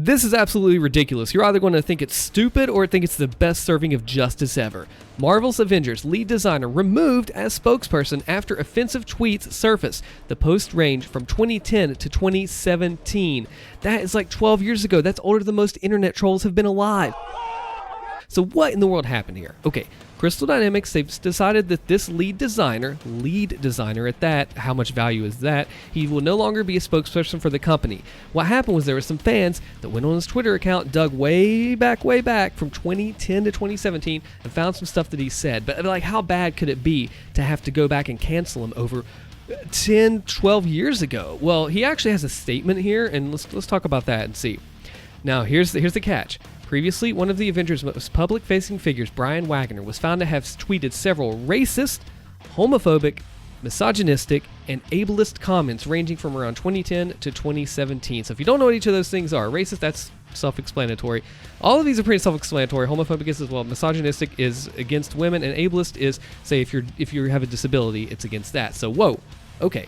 This is absolutely ridiculous. You're either going to think it's stupid or think it's the best serving of justice ever. Marvel's Avengers lead designer removed as spokesperson after offensive tweets surfaced. The posts range from 2010 to 2017. That is like 12 years ago. That's older than most internet trolls have been alive. So what in the world happened here? Okay, Crystal Dynamics, they've decided that this lead designer at that, how much value is that, he will no longer be a spokesperson for the company. What happened was there were some fans that went on his Twitter account, dug way back from 2010 to 2017 and found some stuff that he said. But like, how bad could it be to have to go back and cancel him over 10, 12 years ago? Well, he actually has a statement here, and let's talk about that and see. Now, here's the catch. Previously, one of the Avengers' most public-facing figures, Brian Wagner, was found to have tweeted several racist, homophobic, misogynistic, and ableist comments ranging from around 2010 to 2017. So if you don't know what each of those things are, racist, that's self-explanatory. All of these are pretty self-explanatory. Homophobic is as well. Misogynistic is against women, and ableist is, say, if you have a disability, it's against that. So, whoa, okay.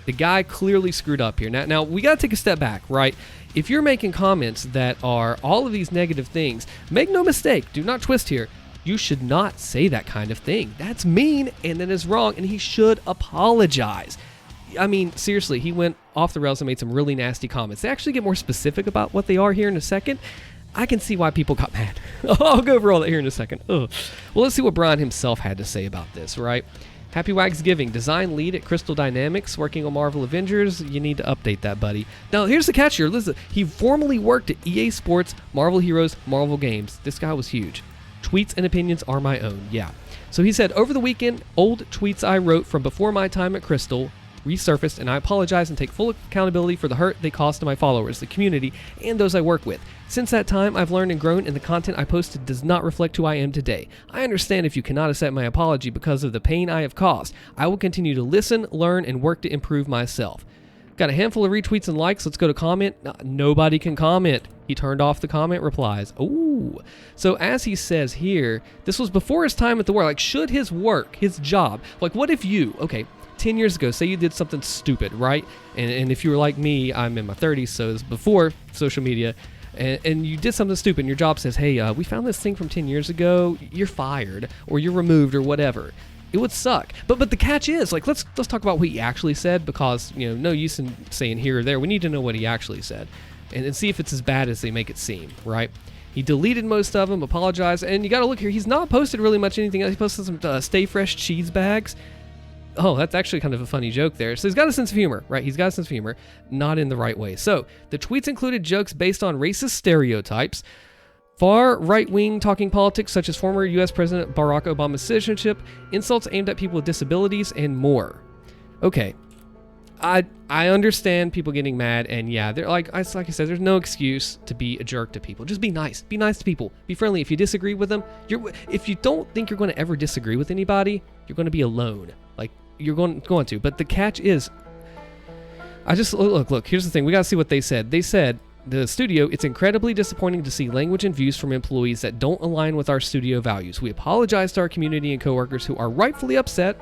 The guy clearly screwed up here. Now we got to take a step back, right? If you're making comments that are all of these negative things, make no mistake, do not twist here. You should not say that kind of thing. That's mean, and that is wrong, and he should apologize. I mean, seriously, he went off the rails and made some really nasty comments. They actually get more specific about what they are here in a second. I can see why people got mad. I'll go over all that here in a second. Ugh. Well, let's see what Brian himself had to say about this, right? Happy Wagsgiving, design lead at Crystal Dynamics, working on Marvel Avengers. You need to update that, buddy. Now, here's the catch here. Listen, he formerly worked at EA Sports, Marvel Heroes, Marvel Games. This guy was huge. Tweets and opinions are my own, yeah. So he said, over the weekend, old tweets I wrote from before my time at Crystal resurfaced, and I apologize and take full accountability for the hurt they caused to my followers, the community, and those I work with. Since that time, I've learned and grown, and the content I posted does not reflect who I am today. I understand if you cannot accept my apology because of the pain I have caused. I will continue to listen, learn, and work to improve myself. Got a handful of retweets and likes. Let's go to comment. Nobody can comment. He turned off the comment replies. Ooh. So as he says here, this was before his time at the war. Like, should his work, his job, like what if you, okay, 10 years ago, say you did something stupid, right? And if you were like me, I'm in my 30s, so it's before social media, and you did something stupid, and your job says, hey, we found this thing from 10 years ago, you're fired, or you're removed, or whatever. It would suck. But the catch is, like, let's talk about what he actually said, because, you know, no use in saying here or there. We need to know what he actually said, and see if it's as bad as they make it seem, right? He deleted most of them, apologized, and you got to look here. He's not posted really much anything else. He posted some Stay Fresh cheese bags. Oh, that's actually kind of a funny joke there. So he's got a sense of humor, right? He's got a sense of humor, not in the right way. So the tweets included jokes based on racist stereotypes, far right-wing talking politics such as former U.S. President Barack Obama's citizenship, insults aimed at people with disabilities, and more. Okay, I understand people getting mad, and yeah, they're like I said, there's no excuse to be a jerk to people. Just be nice. Be nice to people. Be friendly. If you disagree with them, if you don't think you're going to ever disagree with anybody, you're going to be alone. Like, you're going to. But the catch is, look, here's the thing. We got to see what they said. They said, the studio, it's incredibly disappointing to see language and views from employees that don't align with our studio values. We apologize to our community and coworkers who are rightfully upset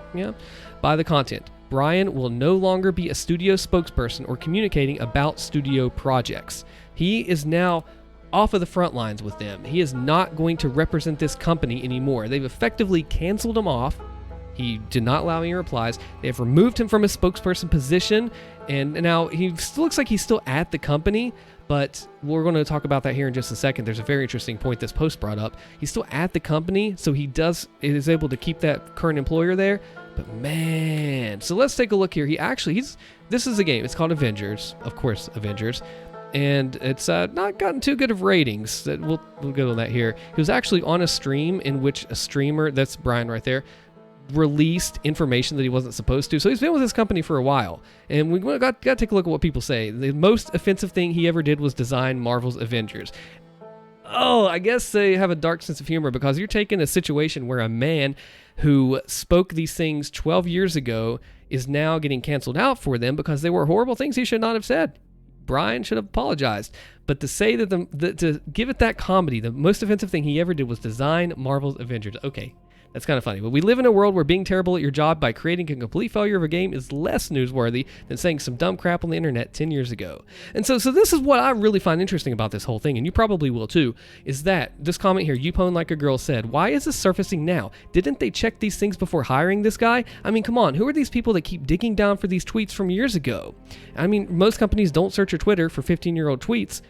by the content. Brian will no longer be a studio spokesperson or communicating about studio projects. He is now off of the front lines with them. He is not going to represent this company anymore. They've effectively canceled him off. He did not allow any replies. They have removed him from his spokesperson position, and now he still looks like he's still at the company, but we're going to talk about that here in just a second. There's a very interesting point this post brought up. He's still at the company, so he is able to keep that current employer there, but man. So let's take a look here. This is a game. It's called Avengers, of course, Avengers, and it's not gotten too good of ratings. We'll go on that here. He was actually on a stream in which a streamer, that's Brian right there, released information that he wasn't supposed to. So he's been with this company for a while, and we got to take a look at what people say. The most offensive thing he ever did was design Marvel's Avengers. Oh, I guess they have a dark sense of humor, because you're taking a situation where a man who spoke these things 12 years ago is now getting canceled out for them because they were horrible things he should not have said. Brian should have apologized. But to say that to give it that comedy, the most offensive thing he ever did was design Marvel's Avengers. Okay, That's kind of funny. But we live in a world where being terrible at your job by creating a complete failure of a game is less newsworthy than saying some dumb crap on the internet 10 years ago. And so this is what I really find interesting about this whole thing, and you probably will too, is that this comment here, You Pwn Like a Girl said, why is this surfacing now? Didn't they check these things before hiring this guy? I mean, come on, who are these people that keep digging down for these tweets from years ago? I mean, most companies don't search your Twitter for 15-year-old tweets,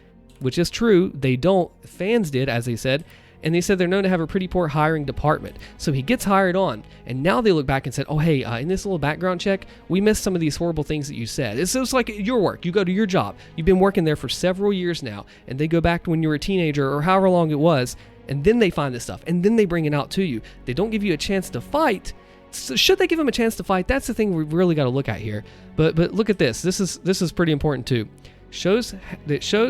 which is true. They don't. Fans did, as they said. And they said they're known to have a pretty poor hiring department. So he gets hired on, and now they look back and said, oh, hey, in this little background check, we missed some of these horrible things that you said. It's just like your work. You go to your job. You've been working there for several years now, and they go back to when you were a teenager or however long it was, and then they find this stuff, and then they bring it out to you. They don't give you a chance to fight. So should they give him a chance to fight? That's the thing we've really got to look at here. But look at this. This is pretty important too. Shows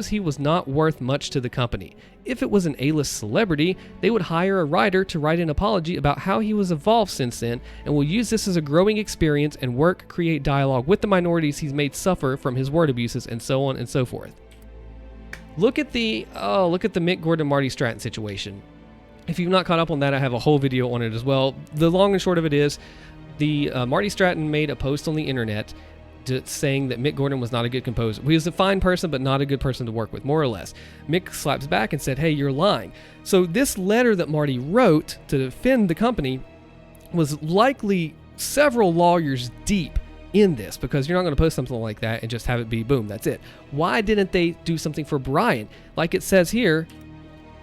he was not worth much to the company. If it was an A-list celebrity, they would hire a writer to write an apology about how he was evolved since then, and will use this as a growing experience and create dialogue with the minorities he's made suffer from his word abuses, and so on and so forth. Look at the Mick Gordon Marty Stratton situation. If you've not caught up on that, I have a whole video on it as well. The long and short of it is, the Marty Stratton made a post on the internet saying that Mick Gordon was not a good composer. He was a fine person, but not a good person to work with, more or less. Mick slaps back and said, hey, you're lying. So this letter that Marty wrote to defend the company was likely several lawyers deep in this, because you're not going to post something like that and just have it be boom, that's it. Why didn't they do something for Brian? Like it says here,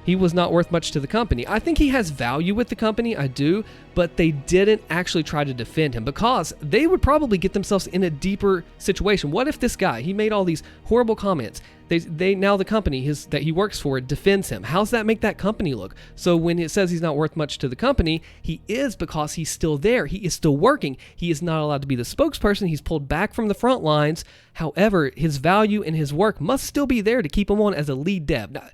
he was not worth much to the company. I think he has value with the company, I do, but they didn't actually try to defend him, because they would probably get themselves in a deeper situation. What if this guy, he made all these horrible comments, now the company that he works for defends him? How's that make that company look? So when it says he's not worth much to the company, he is, because he's still there. He is still working. He is not allowed to be the spokesperson. He's pulled back from the front lines. However, his value and his work must still be there to keep him on as a lead dev. Now,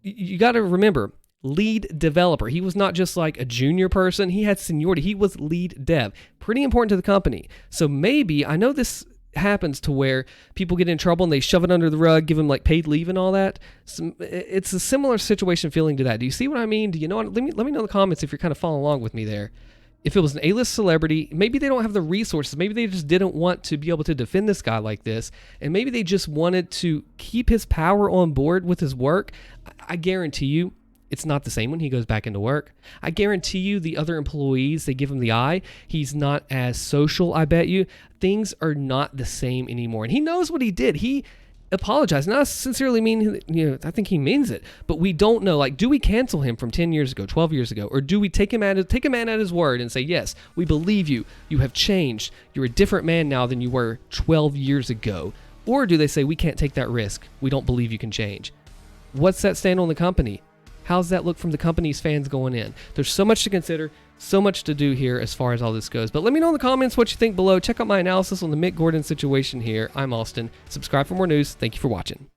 you got to remember, lead developer. He was not just like a junior person. He had seniority. He was lead dev. Pretty important to the company. So maybe, I know this happens to where people get in trouble and they shove it under the rug, give them like paid leave and all that. So it's a similar situation feeling to that. Do you see what I mean? Do you know what? Let me know in the comments if you're kind of following along with me there. If it was an A-list celebrity, maybe they don't have the resources. Maybe they just didn't want to be able to defend this guy like this. And maybe they just wanted to keep his power on board with his work. I guarantee you, it's not the same when he goes back into work. I guarantee you the other employees, they give him the eye. He's not as social, I bet you. Things are not the same anymore. And he knows what he did. He apologize. And I sincerely mean, I think he means it, but we don't know. Like, do we cancel him from 10 years ago, 12 years ago, or do we take a man at his word and say, yes, we believe you. You have changed. You're a different man now than you were 12 years ago. Or do they say, we can't take that risk. We don't believe you can change. What's that stand on the company? How's that look from the company's fans going in? There's so much to consider, so much to do here as far as all this goes. But let me know in the comments what you think below. Check out my analysis on the Mick Gordon situation here. I'm Austin. Subscribe for more news. Thank you for watching.